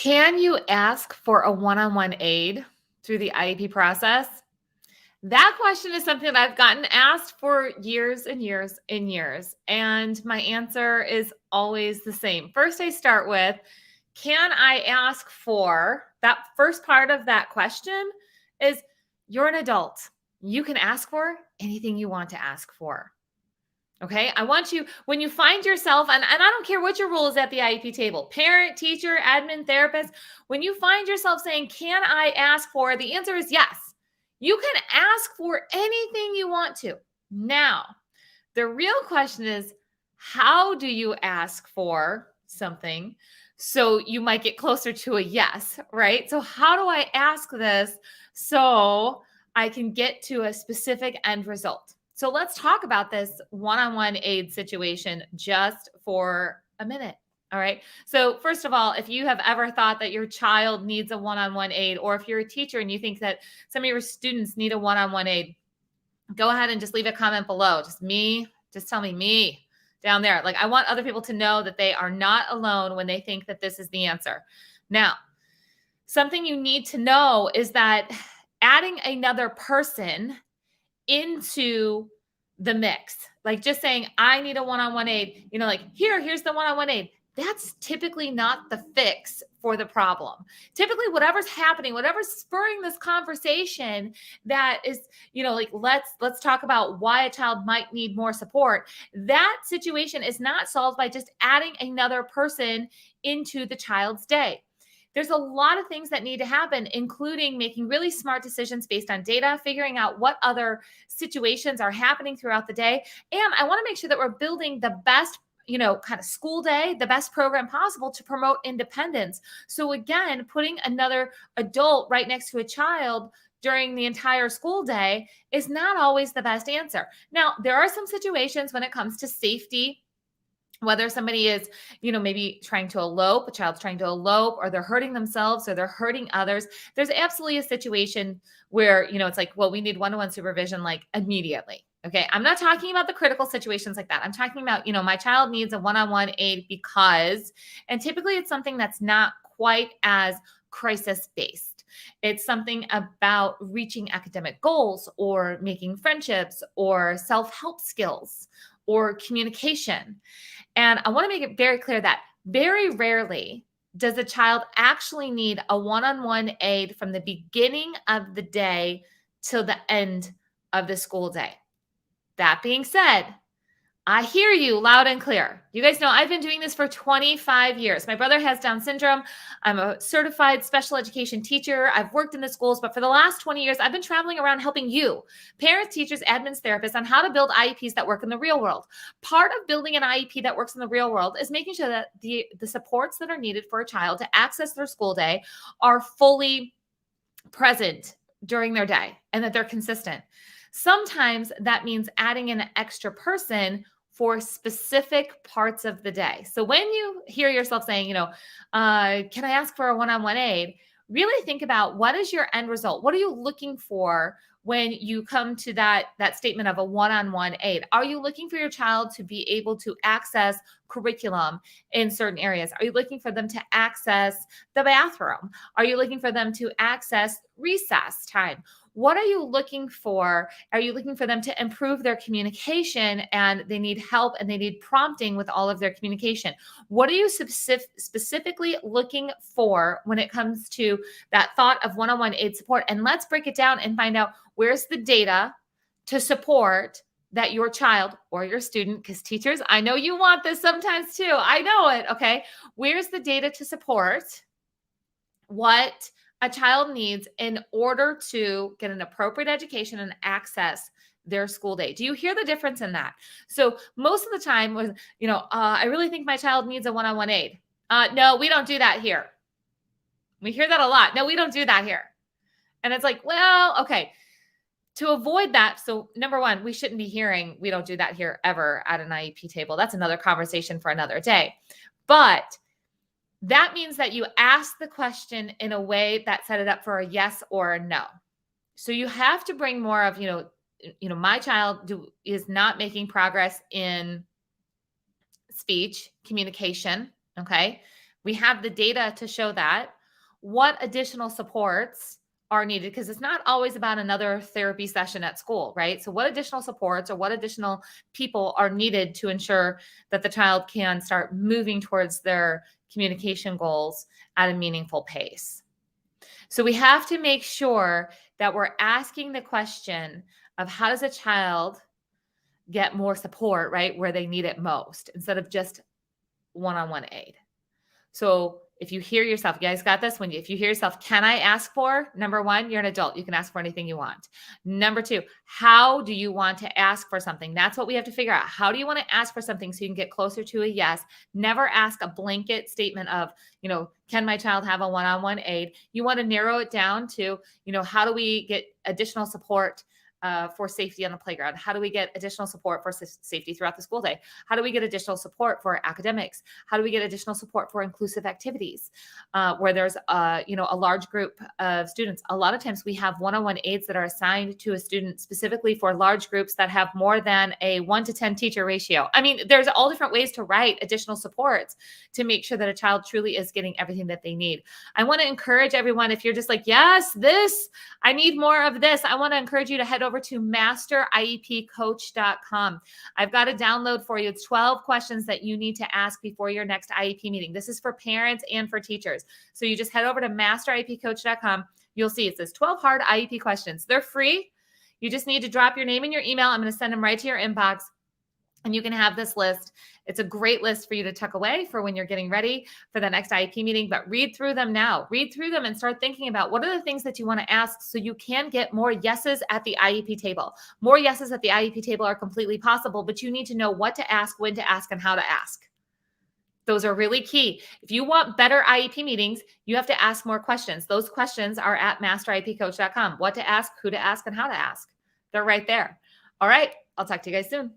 Can you ask for a one-on-one aide through the IEP process? That question is something that I've gotten asked for years and years and years. And my answer is always the same. First, I start with, can I ask for that first part of that question is you're an adult. You can ask for anything you want to ask for. Okay. I want you, when you find yourself, and I don't care what your role is at the IEP table, parent, teacher, admin, therapist, when you find yourself saying, can I ask for? The answer is yes. You can ask for anything you want to. Now, the real question is, how do you ask for something so you might get closer to a yes, right? So, how do I ask this so I can get to a specific end result? So, let's talk about this one on one aid situation just for a minute. All right. So, first of all, if you have ever thought that your child needs a one on one aid, or if you're a teacher and you think that some of your students need a one on one aid, go ahead and just leave a comment below. Just tell me down there. Like, I want other people to know that they are not alone when they think that this is the answer. Now, something you need to know is that adding another person into the mix, like just saying, I need a one-on-one aid, like here's the one-on-one aid. That's typically not the fix for the problem. Typically, whatever's happening, whatever's spurring this conversation that is, like, let's talk about why a child might need more support. That situation is not solved by just adding another person into the child's day. There's a lot of things that need to happen, including making really smart decisions based on data, figuring out what other situations are happening throughout the day. And I want to make sure that we're building the best kind of school day, the best program possible to promote independence. So again, putting another adult right next to a child during the entire school day is not always the best answer. Now, there are some situations when it comes to safety, whether somebody is, maybe trying to elope, a child's trying to elope, or they're hurting themselves or they're hurting others. There's absolutely a situation where, it's like, well, we need one-on-one supervision, like immediately. Okay. I'm not talking about the critical situations like that. I'm talking about, my child needs a one-on-one aid because, and typically it's something that's not quite as crisis based. It's something about reaching academic goals or making friendships or self-help skills or communication. And I want to make it very clear that very rarely does a child actually need a one-on-one aid from the beginning of the day till the end of the school day. That being said, I hear you loud and clear. You guys know I've been doing this for 25 years. My brother has Down syndrome. I'm a certified special education teacher. I've worked in the schools, but for the last 20 years, I've been traveling around helping you, parents, teachers, admins, therapists, on how to build IEPs that work in the real world. Part of building an IEP that works in the real world is making sure that the supports that are needed for a child to access their school day are fully present during their day and that they're consistent. Sometimes that means adding an extra person for specific parts of the day. So when you hear yourself saying, can I ask for a one-on-one aid? Really think about, what is your end result? What are you looking for when you come to that statement of a one-on-one aid? Are you looking for your child to be able to access curriculum in certain areas? Are you looking for them to access the bathroom? Are you looking for them to access recess time? What are you looking for? Are you looking for them to improve their communication and they need help and they need prompting with all of their communication? What are you specifically looking for when it comes to that thought of one-on-one aid support? And let's break it down and find out, where's the data to support that your child or your student, because teachers, I know you want this sometimes too. I know it. Okay. Where's the data to support what a child needs in order to get an appropriate education and access their school day? Do you hear the difference in that? So most of the time was, I really think my child needs a one-on-one aid. No, we don't do that here. We hear that a lot. No, we don't do that here. And it's like, well, okay. To avoid that, so number one, we shouldn't be hearing, we don't do that here ever at an IEP table. That's another conversation for another day. But that means that you ask the question in a way that set it up for a yes or a no. So you have to bring more of, my child is not making progress in speech, communication. Okay. We have the data to show that. what additional supports are needed, because it's not always about another therapy session at school, right? So what additional supports or what additional people are needed to ensure that the child can start moving towards their communication goals at a meaningful pace? So we have to make sure that we're asking the question of how does a child get more support, right, where they need it most, instead of just one-on-one aid. So if you hear yourself, you guys got this? If you hear yourself, can I ask for? Number one, you're an adult. You can ask for anything you want. Number two, how do you want to ask for something? That's what we have to figure out. How do you want to ask for something so you can get closer to a yes? Never ask a blanket statement of, can my child have a one-on-one aid? You want to narrow it down to, how do we get additional support for safety on the playground? How do we get additional support for safety throughout the school day? How do we get additional support for academics? How do we get additional support for inclusive activities where there's a large group of students? A lot of times we have one-on-one aides that are assigned to a student specifically for large groups that have more than a 1-to-10 teacher ratio. I mean, there's all different ways to write additional supports to make sure that a child truly is getting everything that they need. I want to encourage everyone, if you're just like, yes, I need more of this, I want to encourage you to head over to masteriepcoach.com. I've got a download for you. It's 12 questions that you need to ask before your next IEP meeting. This is for parents and for teachers. So you just head over to masteriepcoach.com. You'll see it says 12 hard IEP questions. They're free. You just need to drop your name and your email. I'm going to send them right to your inbox. And you can have this list. It's a great list for you to tuck away for when you're getting ready for the next IEP meeting, but read through them now. Read through them and start thinking about what are the things that you want to ask so you can get more yeses at the IEP table. More yeses at the IEP table are completely possible, but you need to know what to ask, when to ask, and how to ask. Those are really key. If you want better IEP meetings, you have to ask more questions. Those questions are at masteriepcoach.com. What to ask, who to ask, and how to ask. They're right there. All right. I'll talk to you guys soon.